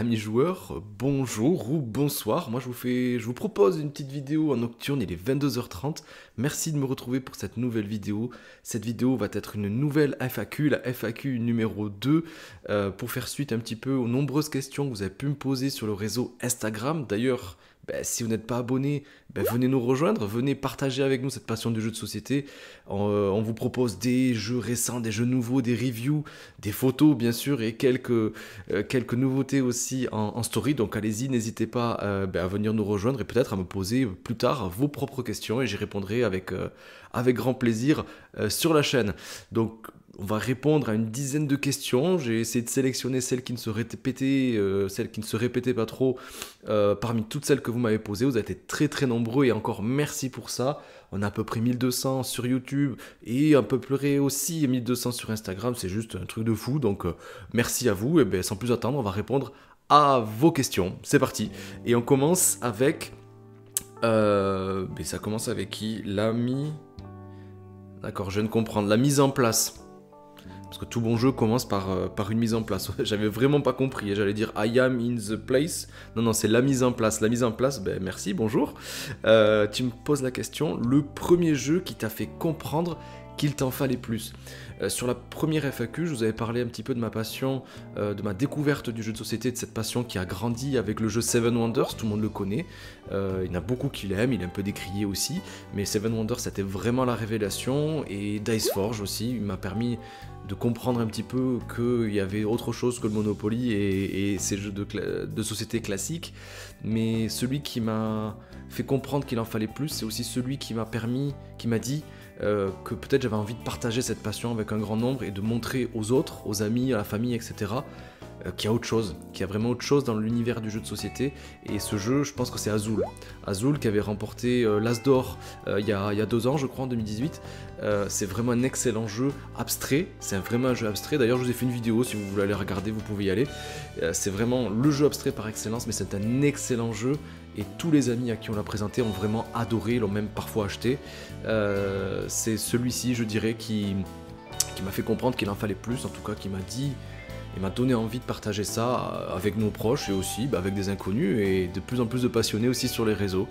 Amis joueurs, bonjour ou bonsoir. Moi je vous propose une petite vidéo en nocturne, il est 22h30. Merci de me retrouver pour cette nouvelle vidéo. Cette vidéo va être une nouvelle FAQ, la FAQ numéro 2, pour faire suite un petit peu aux nombreuses questions que vous avez pu me poser sur le réseau Instagram. D'ailleurs, si vous n'êtes pas abonné, venez nous rejoindre, venez partager avec nous cette passion du jeu de société. On vous propose des jeux récents, des jeux nouveaux, des reviews, des photos bien sûr et quelques nouveautés aussi en story. Donc allez-y, n'hésitez pas à venir nous rejoindre et peut-être à me poser plus tard vos propres questions et j'y répondrai avec grand plaisir sur la chaîne. Donc on va répondre à une dizaine de questions. J'ai essayé de sélectionner celles qui ne se répétaient pas trop parmi toutes celles que vous m'avez posées. Vous avez été très très nombreux et encore merci pour ça. On a à peu près 1200 sur YouTube et à peu près aussi 1200 sur Instagram. C'est juste un truc de fou. Donc merci à vous. Et sans plus attendre, on va répondre à vos questions. C'est parti. Et on commence avec... ça commence avec qui? L'ami... D'accord, je viens de comprendre. La mise en place. Parce que tout bon jeu commence par une mise en place. J'avais vraiment pas compris. J'allais dire I am in the place. Non, c'est la mise en place. La mise en place, merci, bonjour. Tu me poses la question. Le premier jeu qui t'a fait comprendre qu'il t'en fallait plus. Sur la première FAQ, je vous avais parlé un petit peu de ma passion, de ma découverte du jeu de société, de cette passion qui a grandi avec le jeu Seven Wonders, tout le monde le connaît. Il y en a beaucoup qui l'aiment, il est un peu décrié aussi, mais Seven Wonders c'était vraiment la révélation, et Dice Forge aussi, il m'a permis de comprendre un petit peu qu'il y avait autre chose que le Monopoly et ces jeux de société classiques, mais celui qui m'a fait comprendre qu'il en fallait plus, c'est aussi celui qui m'a dit que peut-être j'avais envie de partager cette passion avec un grand nombre et de montrer aux autres, aux amis, à la famille, etc., qu'il y a autre chose, qu'il y a vraiment autre chose dans l'univers du jeu de société. Et ce jeu, je pense que c'est Azul. Azul qui avait remporté l'As d'Or il y a 2 ans, je crois, en 2018. C'est vraiment un excellent jeu abstrait. C'est vraiment un jeu abstrait. D'ailleurs, je vous ai fait une vidéo, si vous voulez aller regarder, vous pouvez y aller. C'est vraiment le jeu abstrait par excellence, mais c'est un excellent jeu. Et tous les amis à qui on l'a présenté ont vraiment adoré, l'ont même parfois acheté. C'est celui-ci, je dirais, qui m'a fait comprendre qu'il en fallait plus, en tout cas qui m'a dit et m'a donné envie de partager ça avec nos proches et aussi avec des inconnus et de plus en plus de passionnés aussi sur les réseaux.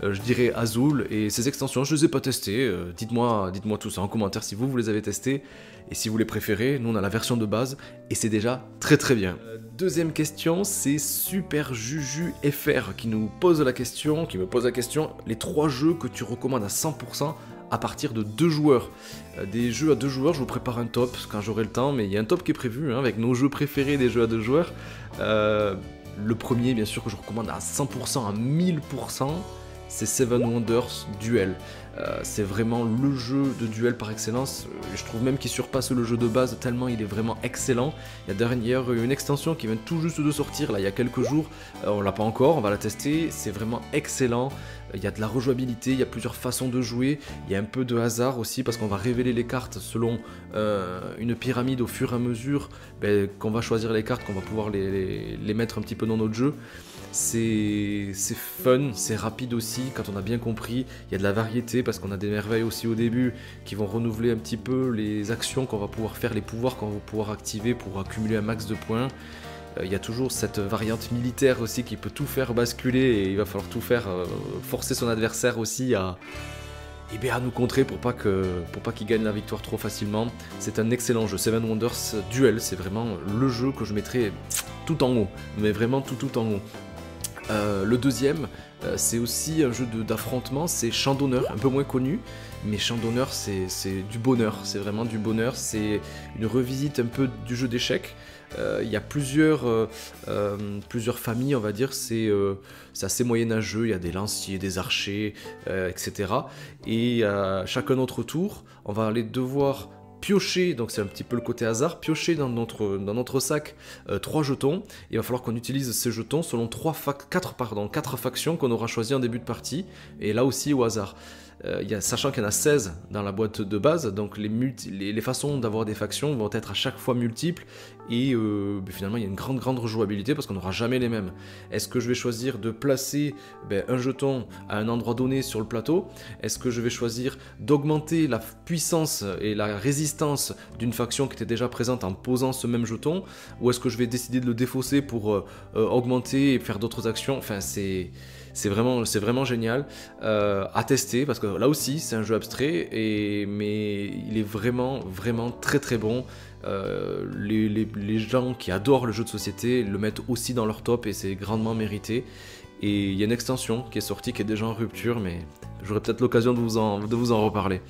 Je dirais Azul et ses extensions, je ne les ai pas testées. Dites-moi tout ça en commentaire si vous les avez testées et si vous les préférez. Nous on a la version de base et c'est déjà très très bien. Deuxième question, c'est Super Juju FR qui me pose la question, les 3 jeux que tu recommandes à 100% à partir de 2 joueurs. Des jeux à 2 joueurs, je vous prépare un top quand j'aurai le temps, mais il y a un top qui est prévu avec nos jeux préférés des jeux à 2 joueurs. Le premier, bien sûr, que je recommande à 100%, à 1000%, c'est Seven Wonders Duel. C'est vraiment le jeu de duel par excellence. Je trouve même qu'il surpasse le jeu de base tellement il est vraiment excellent. Il y a d'ailleurs une extension qui vient tout juste de sortir là il y a quelques jours. On l'a pas encore, on va la tester. C'est vraiment excellent. Il y a de la rejouabilité, il y a plusieurs façons de jouer. Il y a un peu de hasard aussi parce qu'on va révéler les cartes selon une pyramide au fur et à mesure qu'on va choisir les cartes, qu'on va pouvoir les mettre un petit peu dans notre jeu. C'est fun, c'est rapide aussi quand on a bien compris, il y a de la variété parce qu'on a des merveilles aussi au début qui vont renouveler un petit peu les actions qu'on va pouvoir faire, les pouvoirs qu'on va pouvoir activer pour accumuler un max de points. Il y a toujours cette variante militaire aussi qui peut tout faire basculer et il va falloir tout faire, forcer son adversaire aussi à nous contrer pour pas qu'il gagne la victoire trop facilement. C'est un excellent jeu, Seven Wonders Duel, c'est vraiment le jeu que je mettrais tout en haut, mais vraiment tout en haut. Le deuxième, c'est aussi un jeu d'affrontement, c'est Champ d'honneur, un peu moins connu, mais Champ d'honneur c'est du bonheur, c'est vraiment du bonheur, c'est une revisite un peu du jeu d'échecs. Il y a plusieurs familles, on va dire, c'est assez moyenâgeux, il y a des lanciers, des archers, etc. Et chacun notre tour, on va aller devoir piocher, donc c'est un petit peu le côté hasard, piocher dans notre sac 3 jetons. Il va falloir qu'on utilise ces jetons selon 4 factions qu'on aura choisies en début de partie, et là aussi au hasard. sachant qu'il y en a 16 dans la boîte de base, donc les façons d'avoir des factions vont être à chaque fois multiples, et finalement il y a une grande rejouabilité parce qu'on n'aura jamais les mêmes. Est-ce que je vais choisir de placer un jeton à un endroit donné sur le plateau? Est-ce que je vais choisir d'augmenter la puissance et la résistance d'une faction qui était déjà présente en posant ce même jeton? Ou est-ce que je vais décider de le défausser pour augmenter et faire d'autres actions? Enfin, c'est vraiment génial à tester, parce que là aussi c'est un jeu abstrait, mais il est vraiment très bon. Les gens qui adorent le jeu de société le mettent aussi dans leur top, et c'est grandement mérité. Et il y a une extension qui est sortie, qui est déjà en rupture, mais j'aurai peut-être l'occasion de vous en reparler.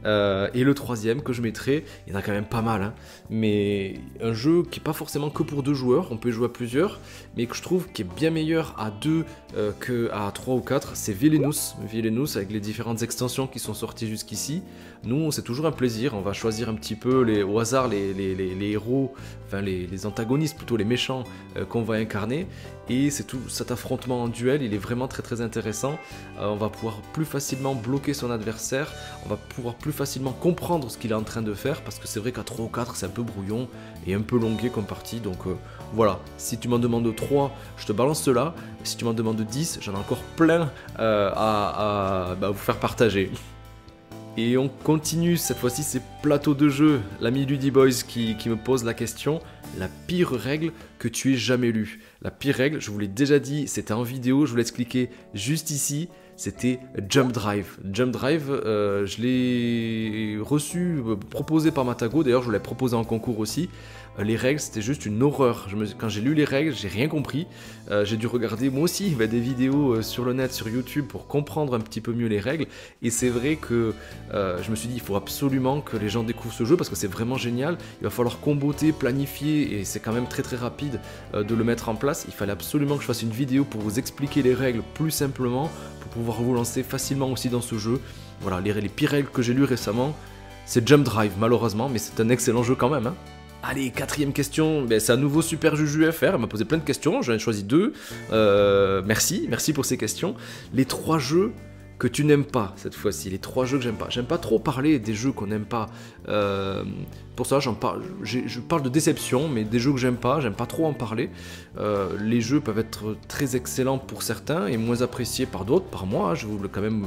Et le troisième que je mettrai, il y en a quand même pas mal, hein, mais un jeu qui n'est pas forcément que pour 2 joueurs, on peut jouer à plusieurs, mais que je trouve qui est bien meilleur à 2 qu'à 3 ou 4, c'est Villainous. Villainous, avec les différentes extensions qui sont sorties jusqu'ici. Nous, c'est toujours un plaisir, on va choisir un petit peu au hasard les héros, enfin les antagonistes, plutôt les méchants qu'on va incarner, et c'est tout cet affrontement en duel, il est vraiment très intéressant. On va pouvoir plus facilement bloquer son adversaire, on va pouvoir plus facilement comprendre ce qu'il est en train de faire, parce que c'est vrai qu'à 3 ou 4 c'est un peu brouillon et un peu longué comme partie, donc voilà, si tu m'en demandes 3, je te balance cela, si tu m'en demandes 10, j'en ai encore plein à vous faire partager. Et on continue, cette fois-ci c'est plateau de jeu, l'ami Ludiboys qui me pose la question, la pire règle que tu aies jamais lue. La pire règle, je vous l'ai déjà dit, c'était en vidéo, je vous l'ai expliqué juste ici, c'était Jump Drive. Jump Drive, je l'ai reçu, proposé par Matago, d'ailleurs je l'ai proposé en concours aussi. Les règles, c'était juste une horreur. Quand j'ai lu les règles, j'ai rien compris. J'ai dû regarder moi aussi des vidéos sur le net, sur YouTube, pour comprendre un petit peu mieux les règles. Et c'est vrai que je me suis dit, il faut absolument que les gens découvrent ce jeu, parce que c'est vraiment génial. Il va falloir comboter, planifier, et c'est quand même très rapide de le mettre en place. Il fallait absolument que je fasse une vidéo pour vous expliquer les règles plus simplement, pour pouvoir vous lancer facilement aussi dans ce jeu. Voilà, les pires règles que j'ai lues récemment, c'est Jump Drive, malheureusement, mais c'est un excellent jeu quand même, hein. Allez, 4ème question, c'est à nouveau Super Juju FR, elle m'a posé plein de questions, j'en ai choisi 2, merci pour ces questions. Les 3 jeux que tu n'aimes pas cette fois-ci, les 3 jeux que j'aime pas trop parler des jeux qu'on n'aime pas, pour ça je parle de déception, mais des jeux que j'aime pas trop en parler. Les jeux peuvent être très excellents pour certains et moins appréciés par d'autres, par moi, je voulais quand même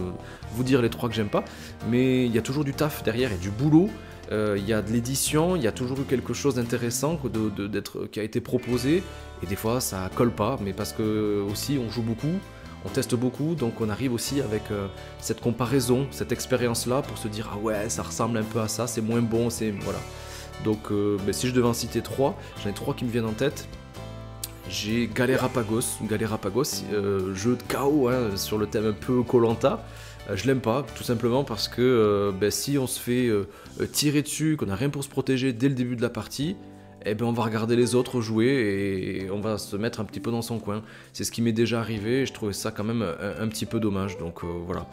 vous dire les 3 que j'aime pas, mais il y a toujours du taf derrière et du boulot. Il y a de l'édition, il y a toujours eu quelque chose d'intéressant qui a été proposé, et des fois ça colle pas, mais parce que aussi on joue beaucoup, on teste beaucoup, donc on arrive aussi avec cette comparaison, cette expérience là, pour se dire ah ouais ça ressemble un peu à ça, c'est moins bon, voilà. Donc si je devais en citer 3, j'en ai 3 qui me viennent en tête. J'ai Galerapagos, jeu de chaos, hein, sur le thème un peu Koh-Lanta. Je l'aime pas, tout simplement parce que si on se fait tirer dessus, qu'on n'a rien pour se protéger dès le début de la partie, on va regarder les autres jouer et on va se mettre un petit peu dans son coin. C'est ce qui m'est déjà arrivé et je trouvais ça quand même un petit peu dommage, donc voilà.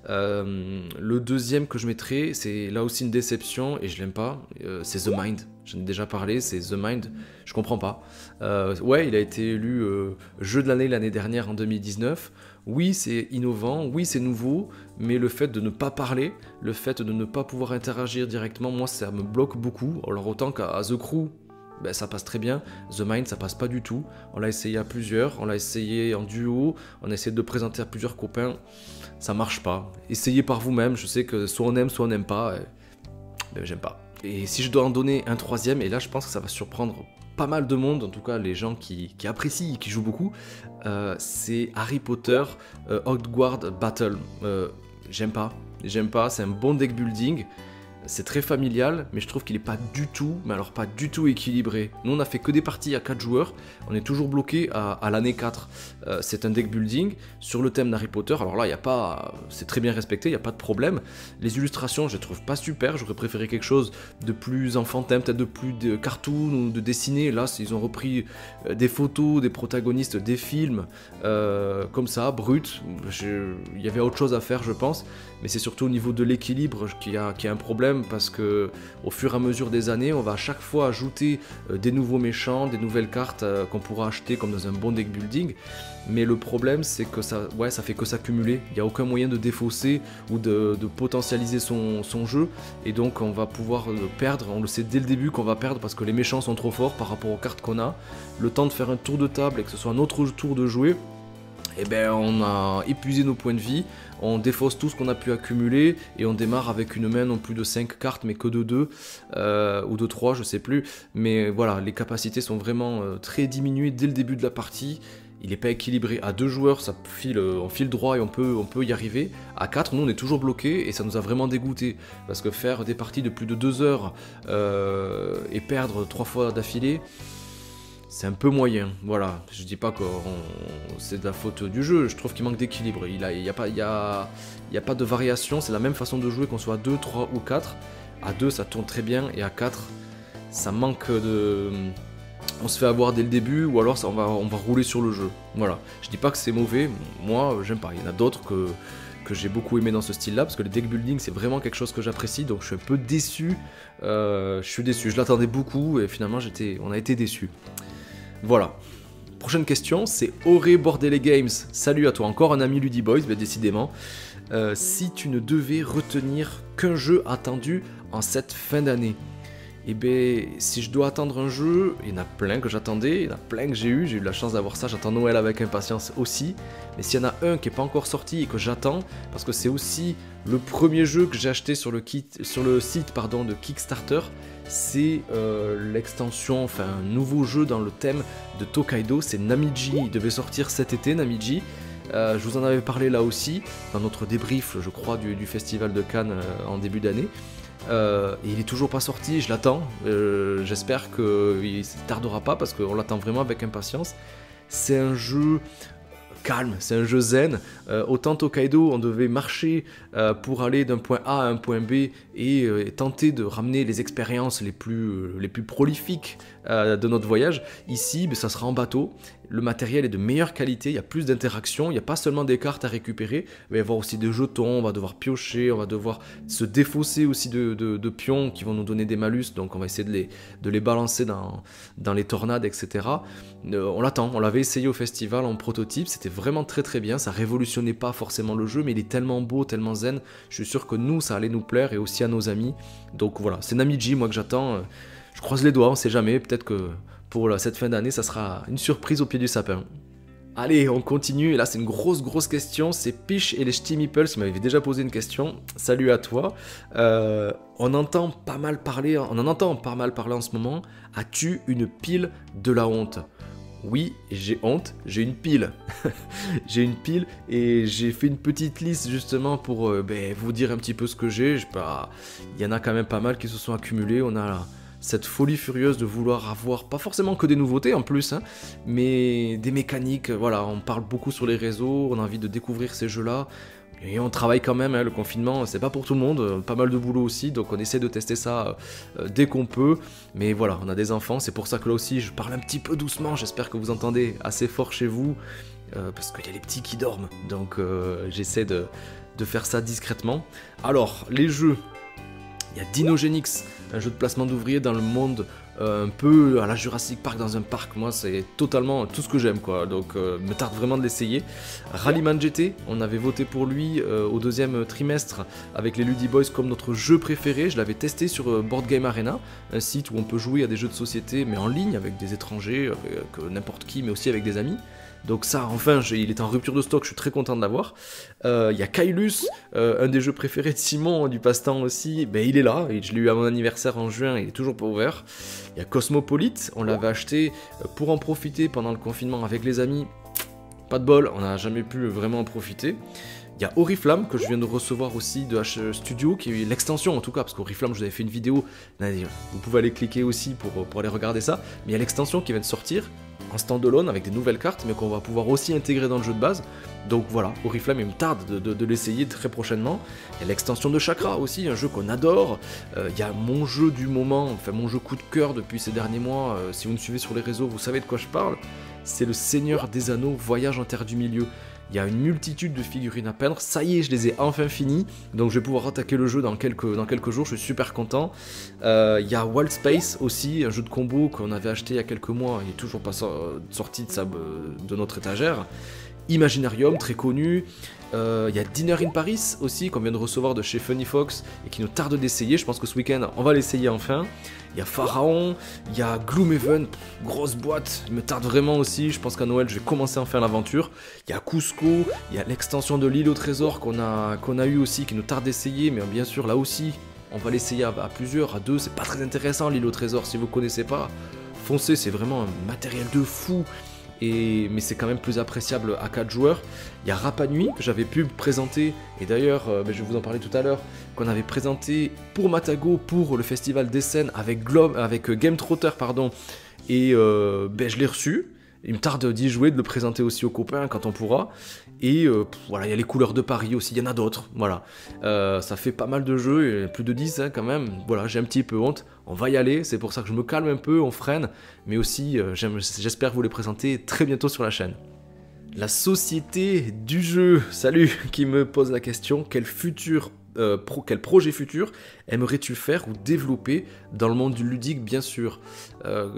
Le deuxième que je mettrai, c'est là aussi une déception et je l'aime pas, c'est The Mind. J'en ai déjà parlé, c'est The Mind, je comprends pas. Ouais, il a été élu jeu de l'année dernière en 2019. Oui, c'est innovant, oui, c'est nouveau, mais le fait de ne pas parler, le fait de ne pas pouvoir interagir directement, moi, ça me bloque beaucoup. Alors autant qu'à The Crew, ça passe très bien. The Mind, ça passe pas du tout. On l'a essayé à plusieurs, on l'a essayé en duo, on a essayé de le présenter à plusieurs copains, ça marche pas. Essayez par vous-même, je sais que soit on n'aime pas, j'aime pas. Et si je dois en donner un 3ème, et là je pense que ça va surprendre pas mal de monde, en tout cas les gens qui apprécient, qui jouent beaucoup, c'est Harry Potter Hogwarts Battle. J'aime pas, c'est un bon deck building, c'est très familial, mais je trouve qu'il est pas du tout, mais alors pas du tout équilibré. Nous on a fait que des parties à 4 joueurs, on est toujours bloqué à l'année 4. C'est un deck building sur le thème d'Harry Potter, alors là c'est très bien respecté, il n'y a pas de problème. Les illustrations je les trouve pas super, j'aurais préféré quelque chose de plus enfantin, peut-être de plus de cartoon ou de dessiné. Là ils ont repris des photos des protagonistes des films, comme ça, brut. Il y avait autre chose à faire je pense, mais c'est surtout au niveau de l'équilibre qu'il y a un problème. problème parce que au fur et à mesure des années, on va à chaque fois ajouter des nouveaux méchants, des nouvelles cartes qu'on pourra acheter comme dans un bon deck building. Mais le problème, c'est que ça fait que s'accumuler. Il n'y a aucun moyen de défausser ou de potentialiser son jeu. Et donc, on va pouvoir perdre. On le sait dès le début qu'on va perdre parce que les méchants sont trop forts par rapport aux cartes qu'on a. Le temps de faire un tour de table et que ce soit un autre tour de jouer, eh ben, on a épuisé nos points de vie. On défausse tout ce qu'on a pu accumuler et on démarre avec une main non plus de 5 cartes mais que de 2 ou de 3, je sais plus. Mais voilà, les capacités sont vraiment très diminuées dès le début de la partie. Il n'est pas équilibré. À 2 joueurs, on file droit et on peut y arriver. À 4, nous on est toujours bloqué et ça nous a vraiment dégoûté. Parce que faire des parties de plus de 2 heures et perdre 3 fois d'affilée, c'est un peu moyen. Voilà, je dis pas que c'est de la faute du jeu, je trouve qu'il manque d'équilibre. Il n'y a pas de variation, c'est la même façon de jouer qu'on soit à 2, 3 ou 4. À 2, ça tourne très bien et à 4, ça manque de... On se fait avoir dès le début ou alors on va rouler sur le jeu. Voilà, je dis pas que c'est mauvais, moi j'aime pas. Il y en a d'autres que j'ai beaucoup aimé dans ce style-là, parce que le deck building c'est vraiment quelque chose que j'apprécie, donc je suis un peu déçu. Je suis déçu, je l'attendais beaucoup et finalement on a été déçus. Voilà. Prochaine question, c'est Auré Bordelais Games. Salut à toi, encore un ami Ludiboys, ben décidément. Si tu ne devais retenir qu'un jeu attendu en cette fin d'année, et bien, si je dois attendre un jeu, il y en a plein que j'attendais, il y en a plein que j'ai eu la chance d'avoir ça, j'attends Noël avec impatience aussi. Mais s'il y en a un qui n'est pas encore sorti et que j'attends, parce que c'est aussi le premier jeu que j'ai acheté sur le site de Kickstarter, c'est l'extension, enfin un nouveau jeu dans le thème de Tokaido, c'est Namiji. Il devait sortir cet été, Namiji. Je vous en avais parlé là aussi, dans notre débrief, je crois, du festival de Cannes en début d'année. Et il est toujours pas sorti, je l'attends. J'espère qu'il ne tardera pas parce qu'on l'attend vraiment avec impatience. C'est un jeu calme, c'est un jeu zen. Autant Tokaido, on devait marcher pour aller d'un point A à un point B et tenter de ramener les expériences les plus prolifiques de notre voyage. Ici, ça sera en bateau. Le matériel est de meilleure qualité, il y a plus d'interaction, il n'y a pas seulement des cartes à récupérer, il va y avoir aussi des jetons, on va devoir piocher, on va devoir se défausser aussi de pions qui vont nous donner des malus, donc on va essayer de les balancer dans les tornades, etc. On l'attend, on l'avait essayé au festival en prototype, c'était vraiment très très bien, ça révolutionnait pas forcément le jeu, mais il est tellement beau, tellement zen, je suis sûr que nous, ça allait nous plaire et aussi à nos amis. Donc voilà, c'est Namiji, moi que j'attends, je croise les doigts, on sait jamais, peut-être que pour cette fin d'année, ça sera une surprise au pied du sapin. Allez, on continue, et là c'est une grosse question, c'est Piche et les Ch'ti Meeples qui m'avaient déjà posé une question. Salut à toi. On en entend pas mal parler en ce moment. As-tu une pile de la honte? Oui, j'ai honte, j'ai une pile. J'ai une pile et j'ai fait une petite liste justement pour vous dire un petit peu ce que j'ai. Il y en a quand même pas mal qui se sont accumulés. On a cette folie furieuse de vouloir avoir, pas forcément que des nouveautés en plus, hein, mais des mécaniques. Voilà, on parle beaucoup sur les réseaux, on a envie de découvrir ces jeux-là. Et on travaille quand même, hein, le confinement, c'est pas pour tout le monde, pas mal de boulot aussi, donc on essaie de tester ça dès qu'on peut. Mais voilà, on a des enfants, c'est pour ça que là aussi je parle un petit peu doucement, j'espère que vous entendez assez fort chez vous, parce qu'il y a les petits qui dorment, donc j'essaie de faire ça discrètement. Alors, les jeux, il y a Dinogenix, un jeu de placement d'ouvriers dans le monde un peu à la Jurassic Park dans un parc. Moi c'est totalement tout ce que j'aime quoi, donc me tarde vraiment de l'essayer. Rallyman GT, on avait voté pour lui au deuxième trimestre avec les Ludiboys comme notre jeu préféré. Je l'avais testé sur Board Game Arena, un site où on peut jouer à des jeux de société mais en ligne avec des étrangers, avec n'importe qui, mais aussi avec des amis. Donc ça, enfin, il est en rupture de stock, je suis très content de l'avoir. Il y a Kailus, un des jeux préférés de Simon, du passe-temps aussi. Ben, il est là, je l'ai eu à mon anniversaire en juin, il est toujours pas ouvert. Il y a Cosmopolite, on l'avait acheté pour en profiter pendant le confinement avec les amis. Pas de bol, on n'a jamais pu vraiment en profiter. Il y a Oriflamme que je viens de recevoir aussi de H Studio, qui est l'extension en tout cas, parce qu'Oriflamme je vous avais fait une vidéo, vous pouvez aller cliquer aussi pour aller regarder ça, mais il y a l'extension qui vient de sortir, en standalone avec des nouvelles cartes, mais qu'on va pouvoir aussi intégrer dans le jeu de base. Donc voilà, Oriflamme, il me tarde de l'essayer très prochainement. Il y a l'extension de Chakra aussi, un jeu qu'on adore. Il y a mon jeu du moment, enfin mon jeu coup de cœur depuis ces derniers mois, si vous me suivez sur les réseaux, vous savez de quoi je parle. c'est le Seigneur des Anneaux, Voyage en Terre du Milieu. Il y a une multitude de figurines à peindre, ça y est, je les ai enfin finis, donc je vais pouvoir attaquer le jeu dans quelques jours, je suis super content. Il y a Wild Space aussi, un jeu de combo qu'on avait acheté il y a quelques mois, il n'est toujours pas sorti de notre étagère. Imaginarium, très connu. Il y a Dinner in Paris aussi, qu'on vient de recevoir de chez Funny Fox, et qui nous tarde d'essayer, je pense que ce week-end, on va l'essayer enfin. Il y a Pharaon, il y a Gloomhaven, grosse boîte, il me tarde vraiment aussi, je pense qu'à Noël je vais commencer à faire l'aventure. Il y a Cusco, il y a l'extension de l'île au trésor qu'on a eu aussi, qui nous tarde d'essayer, mais bien sûr là aussi, on va l'essayer à plusieurs, à deux, c'est pas très intéressant l'île au trésor, si vous connaissez pas, foncez, c'est vraiment un matériel de fou. Mais c'est quand même plus appréciable à 4 joueurs. Il y a Rapa Nui que j'avais pu présenter, et d'ailleurs je vais vous en parler tout à l'heure, qu'on avait présenté pour Matago pour le festival d'Essen avec Game Trotter pardon, et je l'ai reçu. Il me tarde d'y jouer, de le présenter aussi aux copains quand on pourra. Et voilà, il y a les couleurs de Paris aussi, il y en a d'autres. Voilà, ça fait pas mal de jeux, plus de 10 hein, quand même. Voilà, j'ai un petit peu honte. On va y aller, c'est pour ça que je me calme un peu, on freine. Mais aussi, j'espère vous les présenter très bientôt sur la chaîne. La société du jeu, salut, qui me pose la question, quel projet futur aimerais-tu faire ou développer dans le monde du ludique, bien sûr.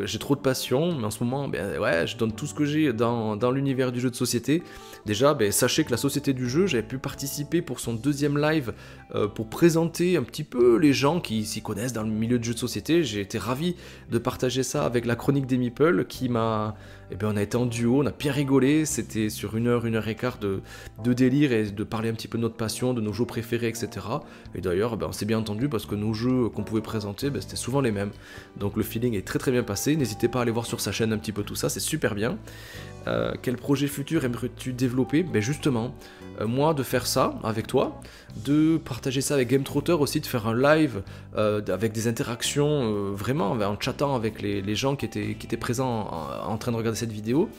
J'ai trop de passion, mais en ce moment, ouais, je donne tout ce que j'ai dans l'univers du jeu de société. Déjà, sachez que la société du jeu, j'avais pu participer pour son deuxième live pour présenter un petit peu les gens qui s'y connaissent dans le milieu de jeu de société. J'ai été ravi de partager ça avec la chronique des Meeple qui m'a... on a été en duo, on a bien rigolé, c'était sur 1 heure, 1 heure et quart de délire et de parler un petit peu de notre passion, de nos jeux préférés, etc. Et d'ailleurs, on s'est bien entendu parce que nos jeux qu'on pouvait présenter, c'était souvent les mêmes. Donc le feeling est très très bien passé, n'hésitez pas à aller voir sur sa chaîne un petit peu tout ça, c'est super bien. Quel projet futur aimerais-tu développer? Justement, moi de faire ça avec toi, de partager ça avec Game Trotter aussi, de faire un live avec des interactions vraiment en chattant avec les gens qui étaient présents en train de regarder cette vidéo,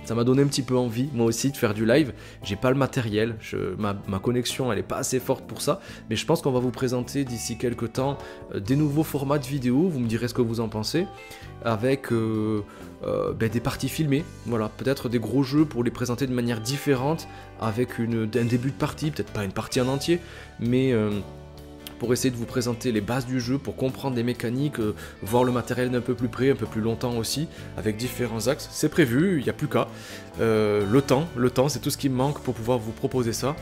ça m'a donné un petit peu envie, moi aussi, de faire du live. J'ai pas le matériel, ma connexion elle est pas assez forte pour ça, mais je pense qu'on va vous présenter d'ici quelques temps des nouveaux formats de vidéos, vous me direz ce que vous en pensez, avec des parties filmées, voilà, peut-être des gros jeux pour les présenter de manière différente, avec un début de partie, peut-être pas une partie en entier, mais... pour essayer de vous présenter les bases du jeu, pour comprendre les mécaniques, voir le matériel d'un peu plus près, un peu plus longtemps aussi, avec différents axes. C'est prévu, il n'y a plus qu'à. Le temps, c'est tout ce qui me manque pour pouvoir vous proposer ça.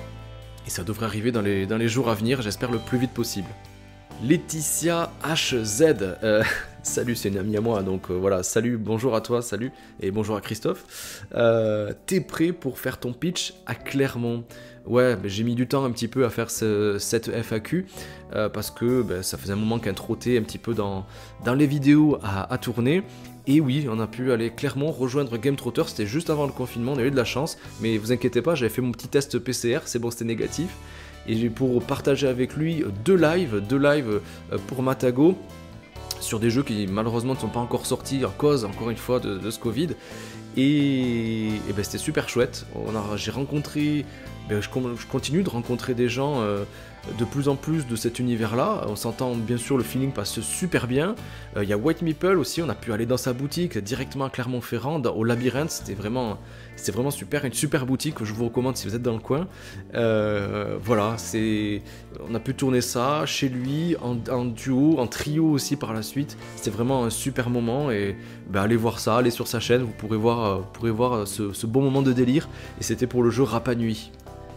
Et ça devrait arriver dans les jours à venir, j'espère le plus vite possible. Laetitia HZ, salut, c'est une amie à moi, donc voilà, salut, bonjour à toi, salut, et bonjour à Christophe. T'es prêt pour faire ton pitch à Clermont? Ouais, j'ai mis du temps un petit peu à faire cette FAQ, parce que ça faisait un moment qu'un trottait un petit peu dans les vidéos à tourner. Et oui, on a pu aller Clermont rejoindre Game Trotter, c'était juste avant le confinement, on a eu de la chance, mais vous inquiétez pas, j'avais fait mon petit test PCR, c'est bon, c'était négatif. Et pour partager avec lui deux lives pour Matago, sur des jeux qui malheureusement ne sont pas encore sortis à cause, encore une fois, de ce Covid. Et c'était super chouette, j'ai rencontré... je continue de rencontrer des gens de plus en plus de cet univers-là. On s'entend bien sûr, le feeling passe super bien. Il y a White Meeple aussi, on a pu aller dans sa boutique directement à Clermont-Ferrand, au Labyrinthe. C'était vraiment super, une super boutique que je vous recommande si vous êtes dans le coin. Voilà, on a pu tourner ça chez lui, en duo, en trio aussi par la suite. C'était vraiment un super moment et allez voir ça, allez sur sa chaîne, vous pourrez voir ce bon moment de délire. Et c'était pour le jeu Rapa Nui.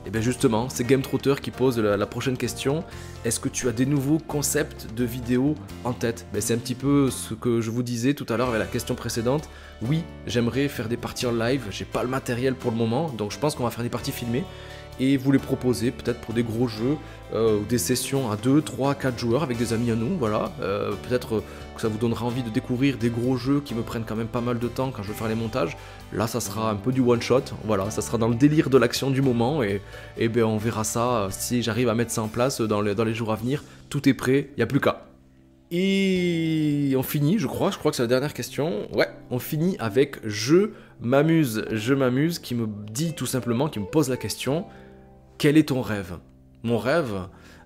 Et bien justement, c'est Game Trotter qui pose la prochaine question. Est-ce que tu as des nouveaux concepts de vidéos en tête? C'est un petit peu ce que je vous disais tout à l'heure avec la question précédente. Oui, j'aimerais faire des parties en live, j'ai pas le matériel pour le moment, donc je pense qu'on va faire des parties filmées et vous les proposer peut-être pour des gros jeux ou des sessions à 2, 3, 4 joueurs avec des amis à nous, voilà. Peut-être que ça vous donnera envie de découvrir des gros jeux qui me prennent quand même pas mal de temps quand je vais faire les montages. Là ça sera un peu du one shot, voilà, ça sera dans le délire de l'action du moment et on verra ça si j'arrive à mettre ça en place dans les jours à venir. Tout est prêt, il n'y a plus qu'à. Et on finit, je crois que c'est la dernière question. Ouais, on finit avec je m'amuse, qui me dit tout simplement, qui me pose la question: quel est ton rêve? Mon rêve,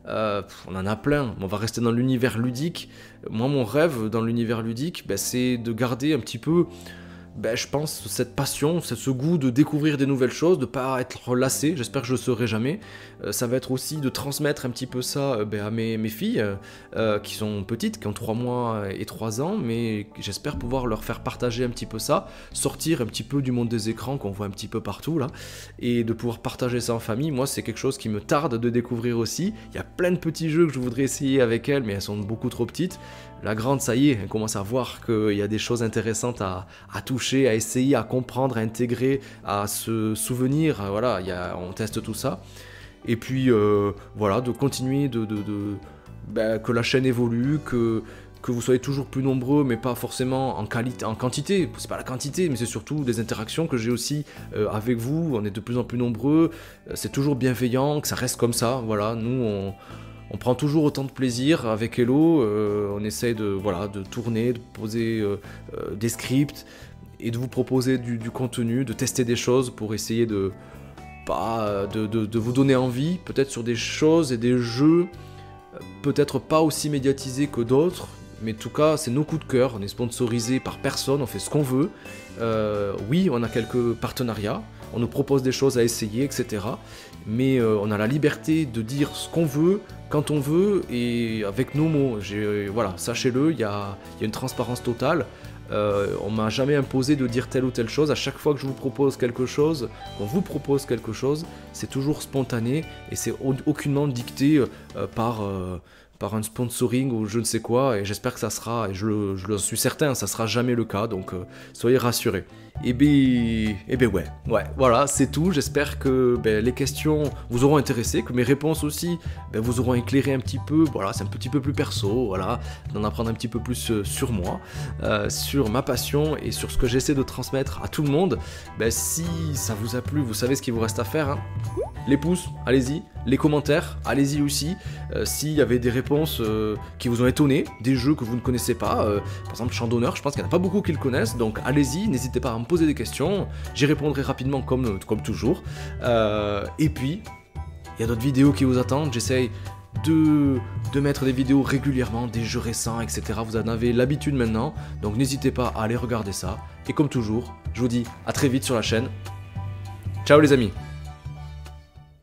on en a plein, on va rester dans l'univers ludique. Moi, mon rêve dans l'univers ludique, c'est de garder un petit peu ben, je pense, cette passion, ce goût de découvrir des nouvelles choses, de ne pas être lassé, j'espère que je ne le serai jamais. Ça va être aussi de transmettre un petit peu ça ben, à mes filles, qui sont petites, qui ont 3 mois et 3 ans, mais j'espère pouvoir leur faire partager un petit peu ça, sortir un petit peu du monde des écrans qu'on voit un petit peu partout là, et de pouvoir partager ça en famille. Moi, c'est quelque chose qui me tarde de découvrir aussi. Il y a plein de petits jeux que je voudrais essayer avec elles, mais elles sont beaucoup trop petites. La grande, ça y est, elle commence à voir qu'il y a des choses intéressantes à toucher, à essayer, à comprendre, à intégrer, à se souvenir. Voilà, on teste tout ça. Et puis, voilà, de continuer ben, que la chaîne évolue, que vous soyez toujours plus nombreux, mais pas forcément en quantité. C'est pas la quantité, mais c'est surtout des interactions que j'ai aussi avec vous. On est de plus en plus nombreux. C'est toujours bienveillant, que ça reste comme ça. Voilà, nous, on prend toujours autant de plaisir avec Hello, on essaye de tourner, de poser des scripts et de vous proposer du contenu, de tester des choses pour essayer de vous donner envie, peut-être sur des choses et des jeux, peut-être pas aussi médiatisés que d'autres, mais en tout cas c'est nos coups de cœur, on est sponsorisé par personne, on fait ce qu'on veut. Oui, on a quelques partenariats, on nous propose des choses à essayer, etc. Mais on a la liberté de dire ce qu'on veut, quand on veut, et avec nos mots. Voilà, sachez-le, il y a une transparence totale. On m'a jamais imposé de dire telle ou telle chose. À chaque fois que je vous propose quelque chose, qu'on vous propose quelque chose, c'est toujours spontané et c'est aucunement dicté par un sponsoring ou je ne sais quoi. Et j'espère que ça sera, et je le suis certain, ça sera jamais le cas. Donc soyez rassurés. Et ben ouais, voilà, c'est tout. J'espère que les questions vous auront intéressé, que mes réponses aussi vous auront éclairé un petit peu. Voilà, c'est un petit peu plus perso, voilà, d'en apprendre un petit peu plus sur moi, sur ma passion et sur ce que j'essaie de transmettre à tout le monde. Si ça vous a plu, vous savez ce qu'il vous reste à faire, hein. Les pouces, allez-y. Les commentaires, allez-y aussi. S'il y avait des réponses qui vous ont étonné, des jeux que vous ne connaissez pas, par exemple Champ d'honneur, je pense qu'il n'y en a pas beaucoup qui le connaissent, donc allez-y, n'hésitez pas à me poser des questions, j'y répondrai rapidement comme toujours. Et puis, il y a d'autres vidéos qui vous attendent, j'essaye de mettre des vidéos régulièrement, des jeux récents, etc. Vous en avez l'habitude maintenant, donc n'hésitez pas à aller regarder ça. Et comme toujours, je vous dis à très vite sur la chaîne. Ciao les amis!